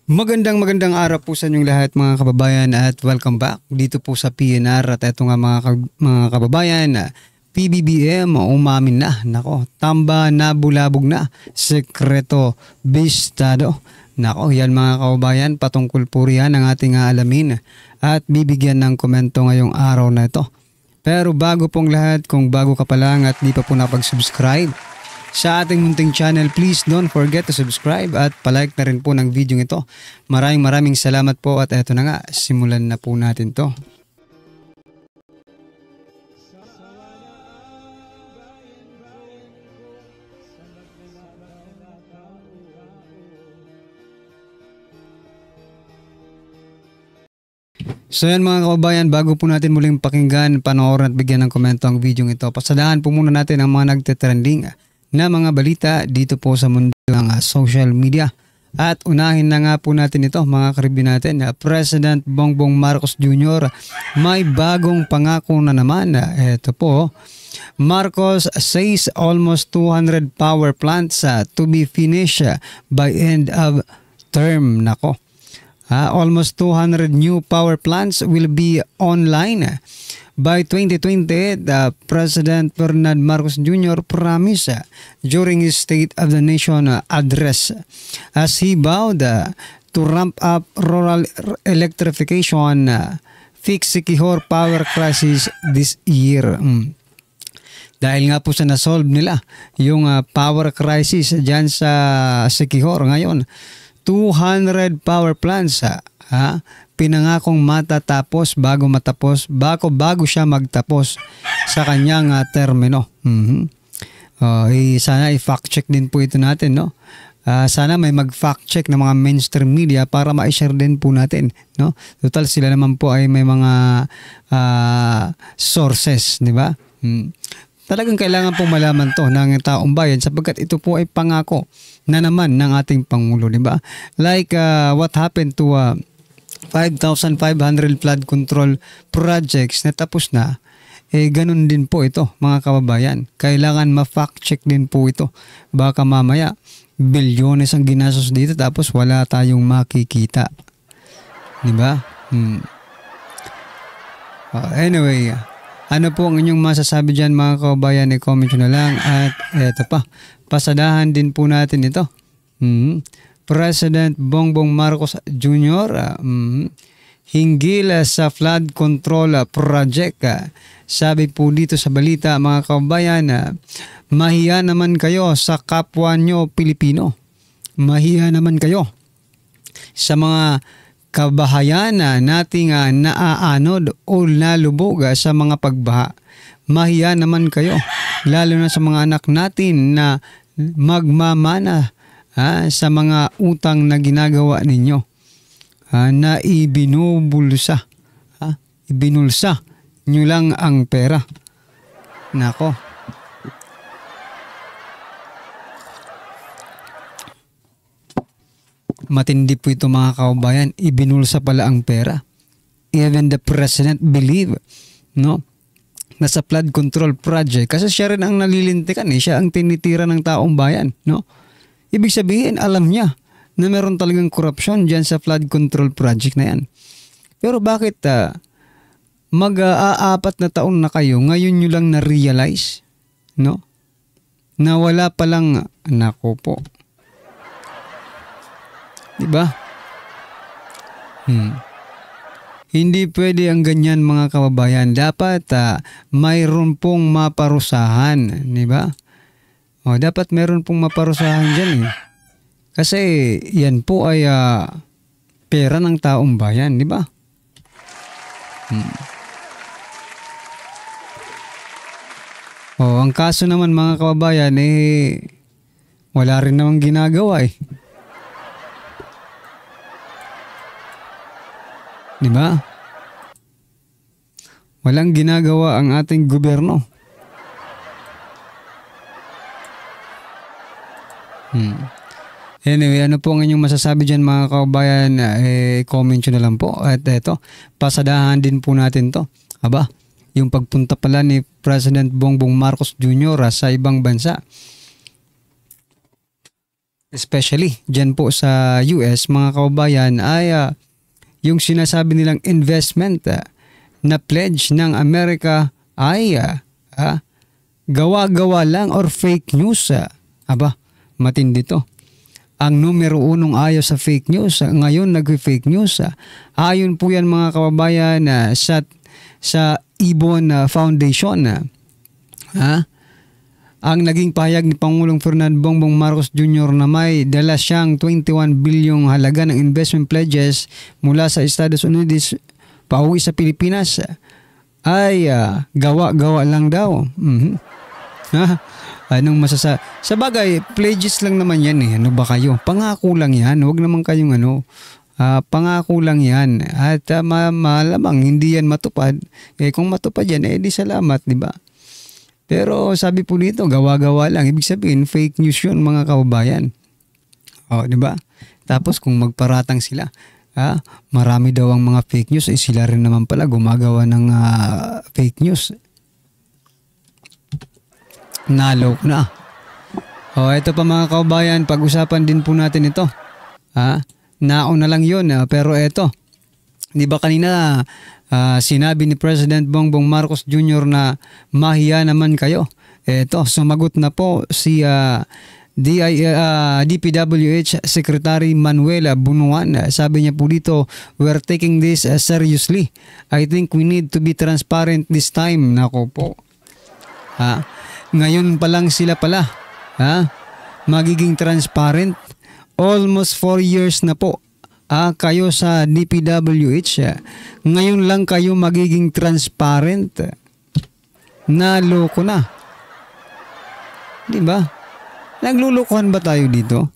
Magandang araw po sa inyong lahat mga kababayan at welcome back dito po sa PNR at eto nga mga kababayan, PBBM umamin na, nako, tamba na bulabog na, sekreto bistado. Nako, yan mga kababayan, patungkol po riyan ang ating alamin at bibigyan ng komento ngayong araw na ito. Pero bago pong lahat, kung bago ka pa lang at di pa po napag-subscribe sa ating munting channel, please don't forget to subscribe at palike na rin po ng video ito. Maraming salamat po at eto na nga, simulan na po natin to. So yan mga kababayan, bago po natin muling pakinggan, panoorin at bigyan ng komento ang video ito, pasadahan po muna natin ang mga nagtetrending na mga balita dito po sa mundo ng social media. At unahin na nga po natin ito mga karibin natin, President Bongbong Marcos Jr. may bagong pangako na naman. Ito po, Marcos says almost 200 power plants to be finished by end of term. Nako, almost 200 new power plants will be online by 2020, President Ferdinand Marcos Jr. promised during his State of the Nation address as he vowed to ramp up rural electrification, fix Siquijor power crisis this year. Dahil nga po sa nasolve nila yung power crisis dyan sa Siquijor ngayon, 200 power plants pinangakong matatapos bago siya magtapos sa kanyang termino. Sana i-fact check din po ito natin, no? Sana may mag-fact check ng mga mainstream media para ma-share din po natin, no? Total sila naman po ay may mga sources, di ba? Talagang kailangan pong malaman to ng taong bayan sapagkat ito po ay pangako na naman ng ating Pangulo, di ba? Like what happened to 5,500 flood control projects na tapos na, ganun din po ito mga kababayan. Kailangan ma-fact check din po ito. Baka mamaya bilyones ang ginastos dito tapos wala tayong makikita. Di ba? Anyway, ano po ang inyong masasabi dyan mga kababayan? I-comment nyo na lang. At eto pa, pasadahan din po natin ito. President Bongbong Marcos Jr. Hinggil sa flood control project. Sabi po dito sa balita mga kababayan, mahiya naman kayo sa kapwa nyo Pilipino. Mahiya naman kayo sa mga kabahayan nating naaanod o nalubog sa mga pagbaha. Mahiya naman kayo lalo na sa mga anak natin na magmamana sa mga utang na ginagawa ninyo, na ibinulsa nyo lang ang pera. Nako, matindi po ito mga kababayan, ibinulsa pala ang pera. Even the president believe, no, na sa flood control project, kasi siya rin ang nalilintikan, siya ang tinitira ng taong bayan, no? Ibig sabihin, alam niya na meron talagang korupsyon dyan sa flood control project na yan. Pero bakit mag-aapat na taon na kayo, ngayon nyo lang na-realize, no? Na wala palang, nako po. Diba? Hindi pwede ang ganyan mga kababayan. Dapat mayroon pong maparusahan, diba? Dapat meron pong maparusahan dyan Kasi yan po ay pera ng taong bayan, di ba? Ang kaso naman mga kababayan, wala rin namang ginagawa Di ba? Walang ginagawa ang ating gobyerno. Anyway, ano po ang inyong masasabi dyan mga kababayan? Comment nyo na lang po. At eto, pasadahan din po natin to. Yung pagpunta pala ni President Bongbong Marcos Jr. sa ibang bansa. especially dyan po sa US mga kababayan ay yung sinasabi nilang investment na pledge ng Amerika ay gawa-gawa lang or fake news. Aba, matindi to. Ang numero unong ayaw sa fake news, ngayon nag-fake news. Ayon po yan mga kababayan sa Ibon Foundation. Ang naging pahayag ni Pangulong Ferdinand Bongbong Marcos Jr. na may dala siyang 21 bilyong halaga ng investment pledges mula sa Estados Unidos pauwi sa Pilipinas ay gawa-gawa lang daw. Anong masasabi? Sa bagay, pledges lang naman yan eh. Ano ba kayo? Pangako lang yan. Huwag naman kayong pangako lang yan. At malamang hindi yan matupad. Kung matupad yan, di salamat, di ba? Pero sabi po dito, gawa-gawa lang. Ibig sabihin, fake news yun mga kababayan. Di ba? Tapos kung magparatang sila, marami daw ang mga fake news, sila rin naman pala gumagawa ng fake news. Nalo na. Ito pa mga kababayan, pag-usapan din po natin ito. Nauna lang yun, pero ito. Di ba kanina sinabi ni President Bongbong Marcos Jr. na mahiya naman kayo. Ito, sumagot na po si DPWH Secretary Manuel Bunuan. Sabi niya po dito, we're taking this seriously. I think we need to be transparent this time. Nako po. Ngayon pa lang sila pala magiging transparent. Almost 4 years na po kayo sa DPWH. Ngayon lang kayo magiging transparent. Naloko na. Di ba? Naglulukuhan ba tayo dito?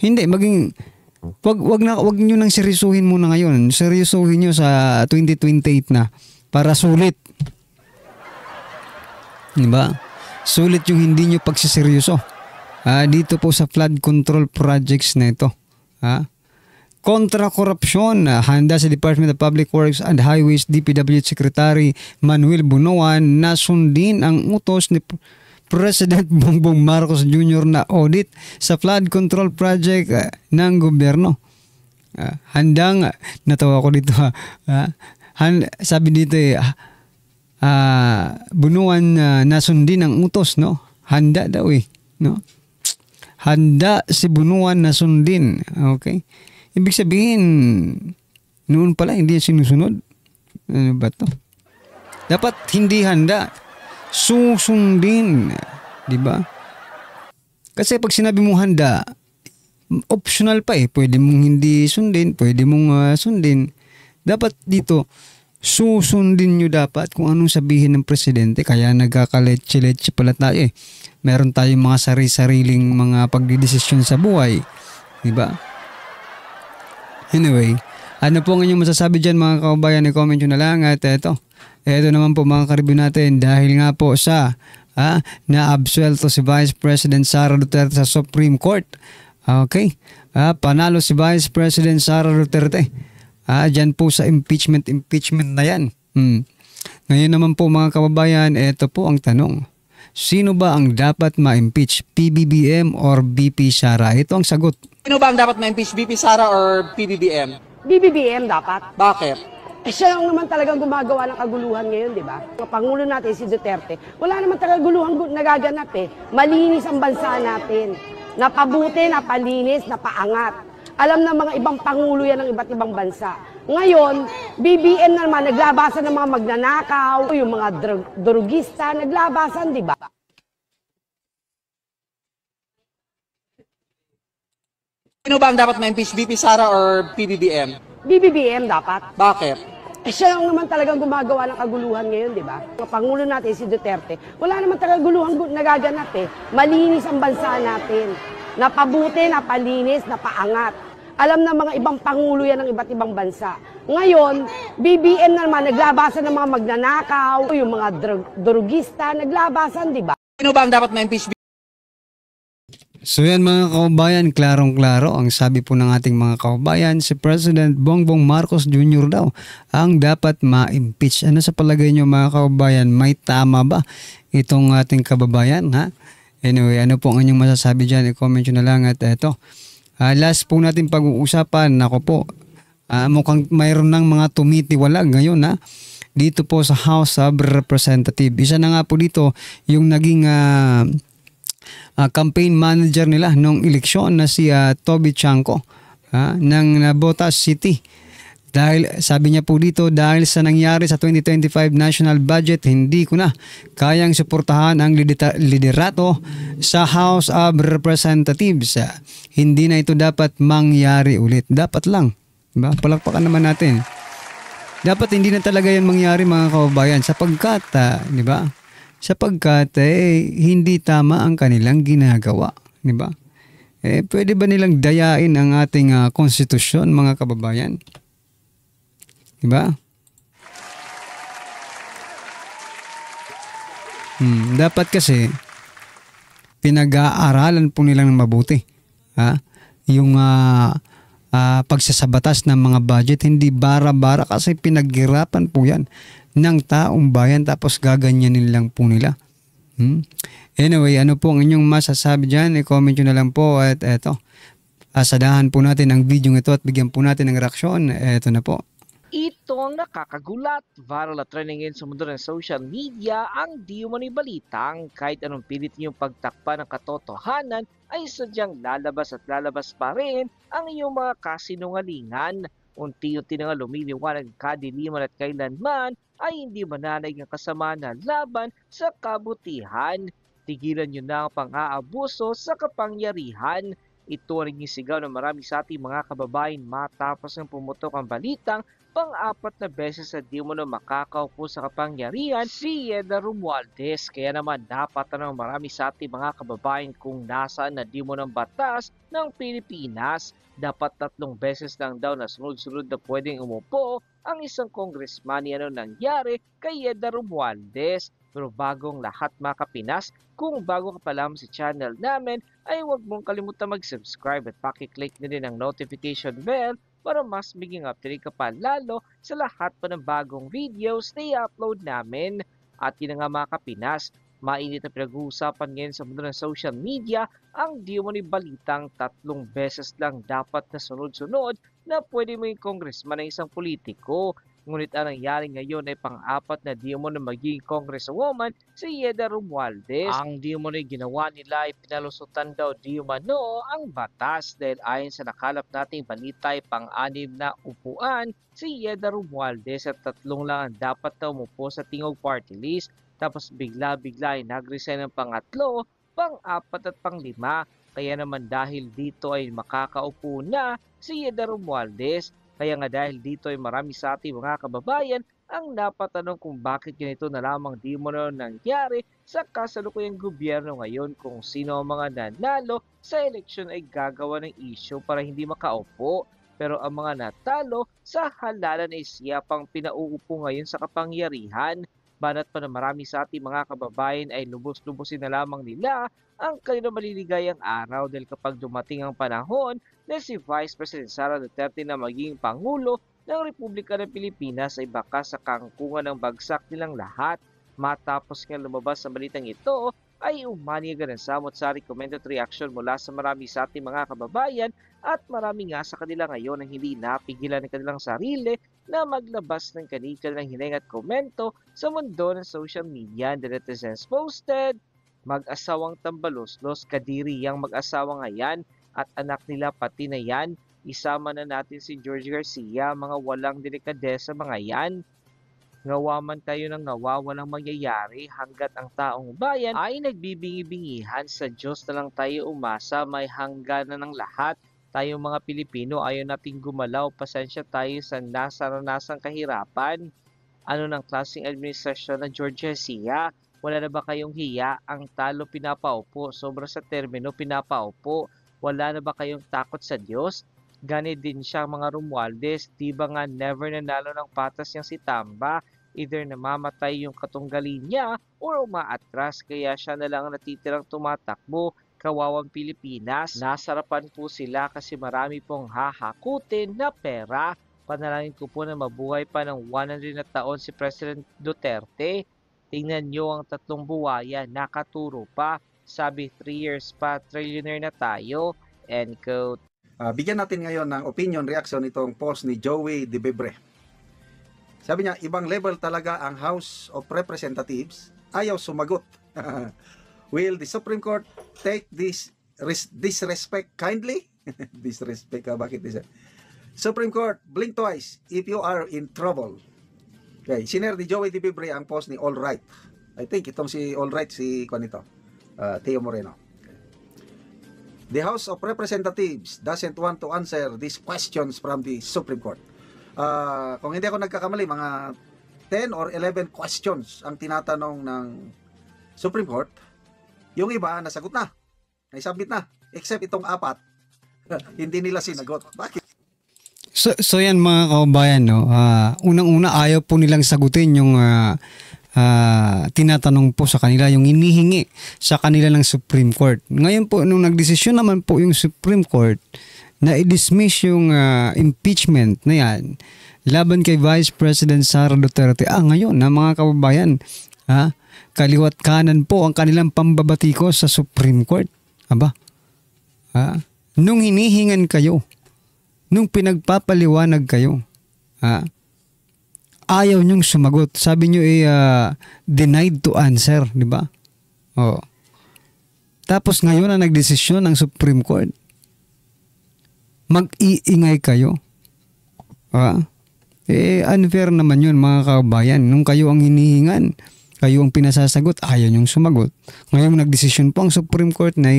Hindi, wag niyo nang seryosuhin muna ngayon. Seryosuhin niyo sa 2028 na para sulit. Diba? Sulit yung hindi nyo pagsiseryoso. Dito po sa flood control projects na ito. Kontra korupsyon, handa sa Department of Public Works and Highways DPWH Secretary Manuel Bunuan na sundin ang utos ni President Bongbong Marcos Jr. na audit sa flood control project ng gobyerno. Handang, natawa ko dito sabi dito Bunuan nasundin ang utos, no? Handa daw no? Handa si Bunuan nasundin. Okay? Ibig sabihin, noon pala hindi sinusunod. Ano ba to? Dapat hindi handa. Susundin. Diba? Kasi pag sinabi mo handa, optional pa Pwede mong hindi sundin, pwede mong sundin. Dapat dito, susundin nyo dapat kung anong sabihin ng presidente. Kaya nagkakaletse-letse pala tayo Meron tayong mga sari-sariling mga pagdidesisyon sa buhay. Diba? Anyway, ano po ang inyong masasabi dyan mga kababayan? I-comment nyo na lang. At ito naman po mga karibyo natin. Dahil nga po sa na-absuelto si Vice President Sara Duterte sa Supreme Court. Okay? Panalo si Vice President Sara Duterte. Dyan po sa impeachment na yan. Ngayon naman po mga kababayan, ito po ang tanong. Sino ba ang dapat ma-impeach? PBBM or BP Sara? Ito ang sagot. Sino ba ang dapat ma-impeach? BP Sara or PBBM? BBBM dapat. Bakit? Siya lang naman talagang gumagawa ng kaguluhan ngayon, di ba? Ang Pangulo natin si Duterte, wala naman talagang guluhan nagaganap Malinis ang bansa natin. Napabuti, napalinis, napaangat. Alam ng mga ibang pangulo yan ng iba't ibang bansa. Ngayon, BBM naman, naglabasan ng mga magnanakaw, yung mga drugista, naglabasan, di ba? Sino ba ang dapat ma-impeach? BP Sara or PBBM? BBBM dapat. Bakit? Siya lang naman talagang gumagawa ng kaguluhan ngayon, di ba? Ang Pangulo natin si Duterte, wala naman talagang guluhan nagaganap Malinis ang bansa natin. Napabuti, napalinis, napaangat. Alam ng mga ibang pangulo yan ng iba't ibang bansa. Ngayon, BBM naman, naglabasan ng mga magnanakaw, yung mga drugista, naglabasan, di ba? Sino ba ang dapat ma-impeach? So yan mga kababayan, klarong-klaro ang sabi po ng ating mga kababayan, si President Bongbong Marcos Jr. daw ang dapat ma-impeach. Ano sa palagay nyo mga kababayan, may tama ba itong ating kababayan? Anyway, ano po ang inyong masasabi dyan? I-comment nyo na lang. At eto, last po natin pag-uusapan. Ako po, mukhang mayroon ng mga tumitiwalag ngayon dito po sa House of Representatives. Isa na nga po dito yung naging campaign manager nila nung eleksyon na si Toby Chanco ng Botas City. Dahil sabi niya po dito, dahil sa nangyari sa 2025 national budget, hindi ko na kayang suportahan ang liderato sa House of Representatives. Hindi na ito dapat mangyari ulit. Dapat lang. Diba? Palakpakan naman natin. Dapat hindi na talaga yan mangyari mga kababayan sapagkat, di ba? Sapagkat hindi tama ang kanilang ginagawa. Di ba? Pwede ba nilang dayain ang ating konstitusyon mga kababayan? Diba? Dapat kasi pinag-aaralan po nilang mabuti. Yung pagsasabatas ng mga budget, hindi bara-bara kasi pinaghirapan po yan ng taong bayan tapos gaganyanin lang po nila. Anyway, ano po ang inyong masasabi dyan? I-comment nyo na lang po at eto. Asadahan po natin ang video ito at bigyan po natin ng reaksyon. Eto na po. Ito ang nakakagulat, viral at trending ngayon sa mundo ng social media ang di umano'y balitang kahit anong pilit niyong pagtakpan ng katotohanan ay sadyang lalabas at lalabas pa rin ang iyong mga kasinungalingan. Unti-unti na nga lumiliwanag kadiliman at kailanman ay hindi mananaig ang kasama na laban sa kabutihan. Tigilan niyo na ang pang-aabuso sa kapangyarihan. Ito rin yung sigaw ng marami sa ating mga kababayan matapos ng pumutok ang balitang pang-apat na beses na di mo na makakaupo sa kapangyarihan si Yeda Romualdez. Kaya naman dapat ng marami sa ating mga kababayan kung nasaan na di mo ng batas ng Pilipinas. Dapat 3 beses lang daw na sunod-sunod na pwedeng umupo ang isang congressman. Ano nangyari kay Yeda Romualdez? Pero bagong lahat mga kapinas, kung bago ka pa lamang sa channel namin, ay huwag mong kalimutan mag-subscribe at pakiclick na din ang notification bell para mas maging update ka pa lalo sa lahat pa ng bagong videos na i-upload namin. At yun nga mga kapinas, mainit na pinag-uusapan ngayon sa mundo ng social media ang di umano'y balitang 3 beses lang dapat na sunod-sunod na pwede mo yung congressman ng isang politiko. Ngunit ang nangyari ngayon ay pang-apat na di umano maging congresswoman si Yeda Romualdez. Ang di umano'y ginawa nila ay pinalusutan daw di umano ang batas dahil ayon sa nakalap nating balita ay pang-6 na upuan si Yeda Romualdez at 3 lang ang dapat na umupo sa Tingog Party List. Tapos bigla-bigla ay nag-resign ng pang-3, pang-4 at pang-5. Kaya naman dahil dito ay makakaupo na si Yeda Romualdez. Kaya nga dahil dito ay marami sa ating mga kababayan ang napatanong kung bakit ganito na lamang di mo na nangyari sa kasalukuyang gobyerno ngayon kung sino ang mga nanalo sa eleksyon ay gagawa ng issue para hindi makaupo. Pero ang mga natalo sa halalan ay siya pang pinauupo ngayon sa kapangyarihan. Banat pa na marami sa ating mga kababayan ay lubos-lubosin na lamang nila ang kanilang maliligayang araw dahil kapag dumating ang panahon na si Vice President Sara Duterte na maging Pangulo ng Republika ng Pilipinas ay baka sa kangkungan ng bagsak nilang lahat. Matapos nga lumabas sa balitang ito ay umaniga ng samot-sari comment at reaction mula sa marami sa ating mga kababayan at marami nga sa kanila ngayon ang hindi napigilan ng kanilang sarili na maglabas ng kanilang hiling at komento sa mundo ng social media. The netizens posted, mag-asawang tambalos-los, kadiri yang mag-asawa nga yan at anak nila pati na yan. Isama na natin si George Garcia, mga walang delikadesa mga yan. Ngawa man tayo ng ngawa, walang mangyayari hanggat ang taong bayan ay nagbibingi-bingihan sa Diyos na lang tayo umasa, may hangganan ng lahat. Tayong mga Pilipino ayaw nating gumalaw, pasensya tayo sa nasaranasang kahirapan. Ano ng klaseng administrasyon ng George Garcia? Wala na ba kayong hiya? Ang talo pinapaupo, sobra sa termino pinapaupo. Wala na ba kayong takot sa Diyos? Ganit din siya mga Romualdez, di ba nga never nanalo ng patas niyang si Tamba? Either namamatay yung katunggali niya or umaatras, kaya siya na lang natitirang tumatakbo. Kawawang Pilipinas, nasarapan po sila kasi marami pong hahakutin na pera. Panalangin ko po na mabuhay pa ng 100 na taon si President Duterte. Tingnan nyo ang 3 buwaya, nakaturo pa. Sabi 3 years pa, trillionaire na tayo. End quote. Bigyan natin ngayon ng opinion reaction itong post ni Joey De Bebre. Sabi niya, ibang level talaga ang House of Representatives. Ayaw sumagot. Will the Supreme Court take this disrespect kindly? Disrespect ka, bakit this? Supreme Court, blink twice if you are in trouble. Okay, siner ni Joey De Bebre ang post ni All Right. I think itong si All Right, si Teo Moreno. The House of Representatives doesn't want to answer these questions from the Supreme Court. Kung hindi ako nagkakamali, mga 10 or 11 questions ang tinatanong ng Supreme Court. Yung iba, nasagot na. Naisubmit na. Except itong 4, hindi nila sinagot. Bakit? So yan mga kababayan, no? Unang-una ayaw po nilang sagutin yung tinatanong po sa kanila, yung inihingi sa kanila ng Supreme Court. Ngayon po, nung nagdesisyon naman po yung Supreme Court na i-dismiss yung impeachment na yan laban kay Vice President Sara Duterte, ngayon na mga kababayan, kaliwat kanan po ang kanilang pambabatikos sa Supreme Court. Nung hinihingan kayo, nung pinagpapaliwanag kayo, ayaw niyong sumagot. Sabi niyo denied to answer, di ba? Tapos ngayon na nagdesisyon ng Supreme Court, mag-iingay kayo. Unfair naman yun mga kababayan. Nung kayo ang hinihingan, kayo ang pinasasagot, ayaw niyong sumagot. Ngayon nagdesisyon po ang Supreme Court na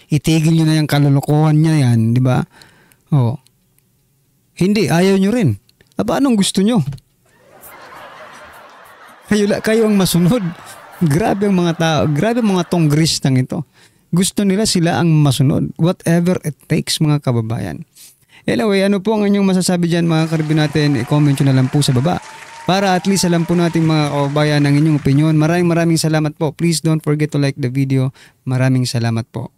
itigil niyo na yung kalulukuhan niya yan, di ba? Hindi, ayaw niyo rin. Anong gusto niyo? Kayo ang masunod. Grabe ang mga tao, grabe ang mga tonggrisang ito. Gusto nila sila ang masunod. Whatever it takes, mga kababayan. Anyway, ano po ang inyong masasabi dyan mga karibin natin? I-comment nyo na lang po sa baba. Para at least alam po natin mga kababayan ang inyong opinion. Maraming salamat po. Please don't forget to like the video. Maraming salamat po.